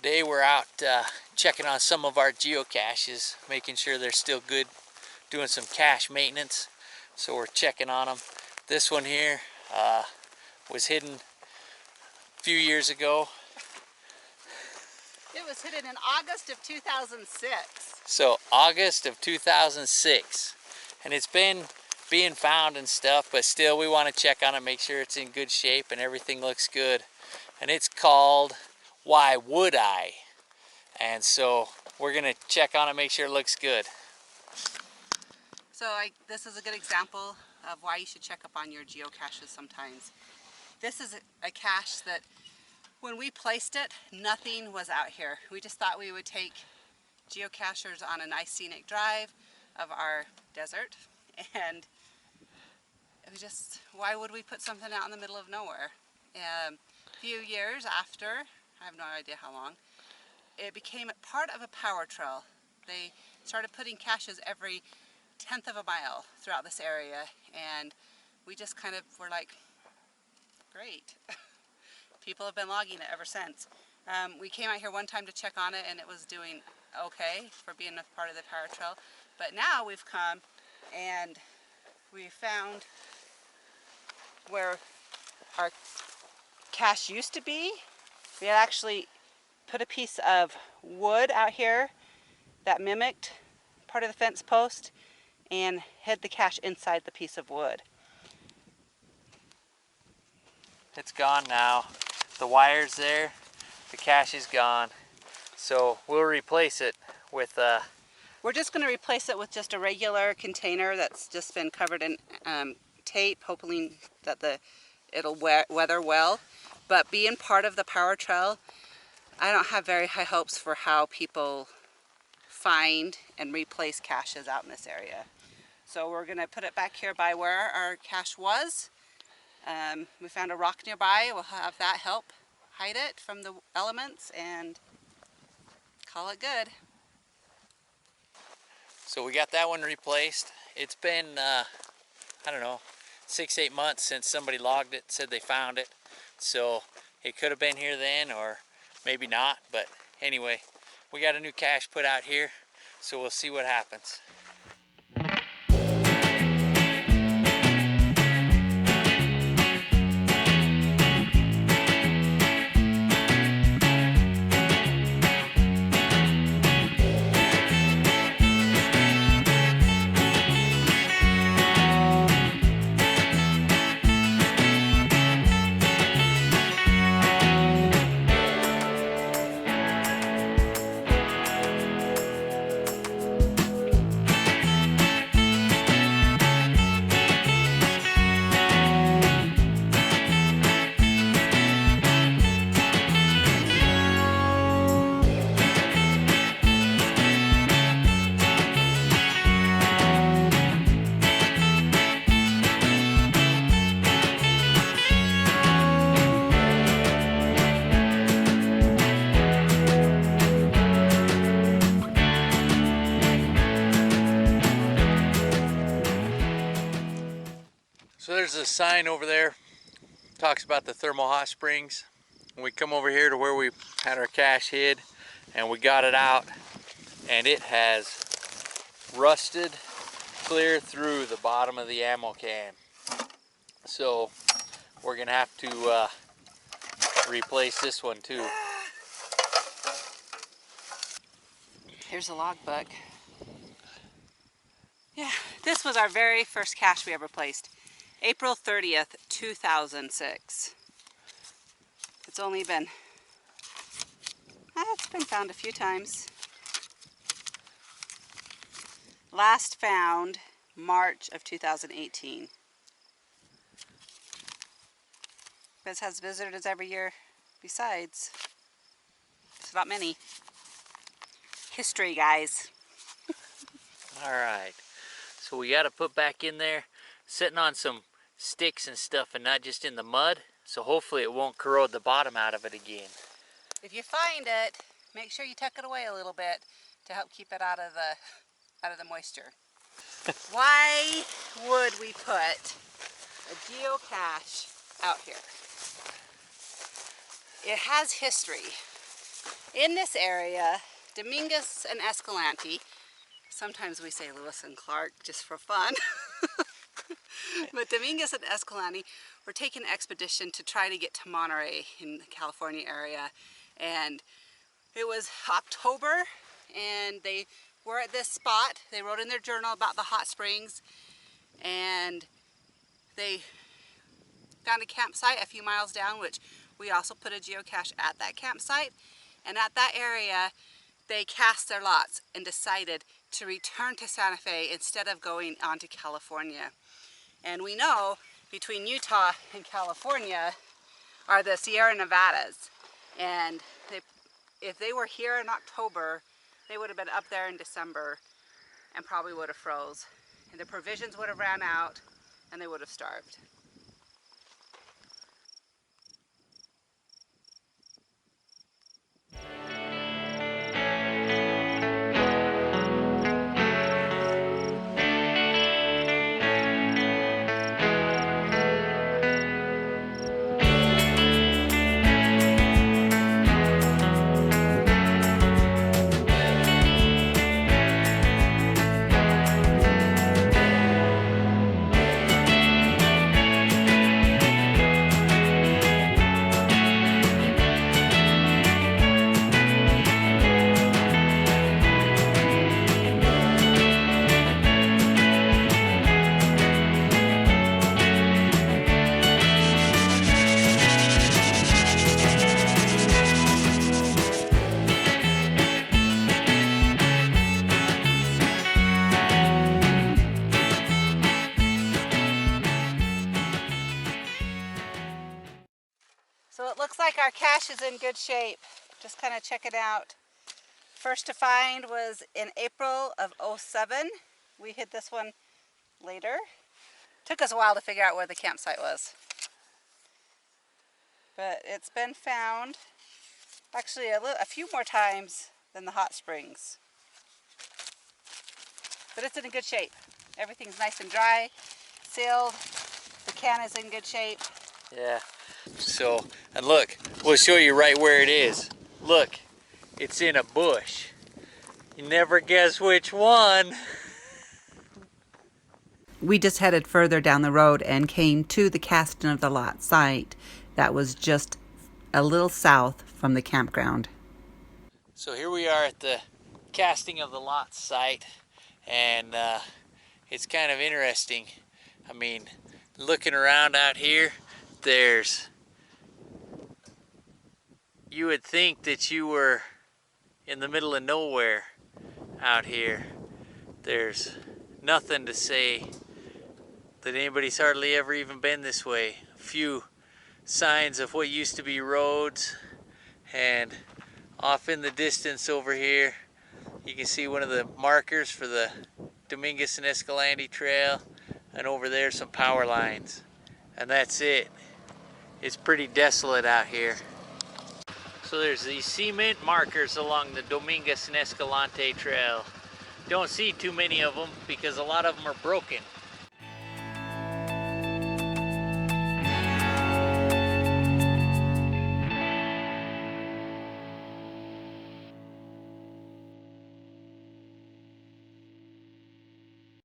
Today we're out checking on some of our geocaches, making sure they're still good, doing some cache maintenance. So we're checking on them. This one here was hidden a few years ago. It was hidden in August of 2006. So August of 2006. And it's been being found and stuff, but still we want to check on it, make sure it's in good shape and everything looks good. And it's called Why Would I? And so we're gonna check on it, make sure it looks good. So this is a good example of why you should check up on your geocaches sometimes. This is a cache that when we placed it, nothing was out here. We just thought we would take geocachers on a nice scenic drive of our desert, and why would we put something out in the middle of nowhere? A few years after, I have no idea how long, it became part of a power trail. They started putting caches every 1/10 of a mile throughout this area, and we just kind of were like, great. People have been logging it ever since. We came out here one time to check on it, and it was doing okay for being a part of the power trail. But now we've come and we found where our cache used to be. We had actually put a piece of wood out here that mimicked part of the fence post and hid the cache inside the piece of wood. It's gone now. The wire's there, the cache is gone. So we'll replace it with We're just going to replace it with just a regular container that's just been covered in tape, hoping that it'll weather well. But being part of the power trail, I don't have very high hopes for how people find and replace caches out in this area. So we're going to put it back here by where our cache was. We found a rock nearby. We'll have that help hide it from the elements and call it good. So we got that one replaced. It's been, I don't know, 6-8 months since somebody logged it, said they found it. So it could have been here then, or maybe not. But anyway, we got a new cache put out here, so we'll see what happens. So there's a sign over there, talks about the thermal hot springs. And we come over here to where we had our cache hid, and we got it out, and it has rusted clear through the bottom of the ammo can. So we're gonna have to replace this one too. Here's a logbook. Yeah, this was our very first cache we ever placed. April 30th, 2006. It's only been, it's been found a few times. Last found March of 2018. This has visitors every year besides. It's not many. History, guys. All right, so we got to put back in there, sitting on some sticks and stuff and not just in the mud, so hopefully it won't corrode the bottom out of it again. If you find it, make sure you tuck it away a little bit to help keep it out of the moisture. Why would we put a geocache out here? It has history. In this area, Dominguez and Escalante, sometimes we say Lewis and Clark just for fun, but Dominguez and Escalante were taking an expedition to try to get to Monterey in the California area. And it was October, and they were at this spot. They wrote in their journal about the hot springs, and they found a campsite a few miles down, which we also put a geocache at that campsite. And at that area, they cast their lots and decided to return to Santa Fe instead of going on to California. And we know between Utah and California are the Sierra Nevadas. And if they were here in October, they would have been up there in December and probably would have froze. And the provisions would have ran out and they would have starved. So it looks like our cache is in good shape. Just kind of check it out. First to find was in April of '07. We hit this one later. Took us a while to figure out where the campsite was. But it's been found actually a few more times than the hot springs. But it's in good shape. Everything's nice and dry, sealed. The can is in good shape. Yeah. So, and look, we'll show you right where it is. Look, it's in a bush. You never guess which one. We just headed further down the road and came to the casting of the lot site that was just a little south from the campground. So here we are at the casting of the lot site, and it's kind of interesting. I mean, looking around out here, you would think that you were in the middle of nowhere out here. There's nothing to say that anybody's hardly ever even been this way. A few signs of what used to be roads, and off in the distance over here you can see one of the markers for the Dominguez and Escalante Trail, and over there some power lines, and that's it. It's pretty desolate out here. So there's these cement markers along the Dominguez and Escalante Trail. Don't see too many of them because a lot of them are broken.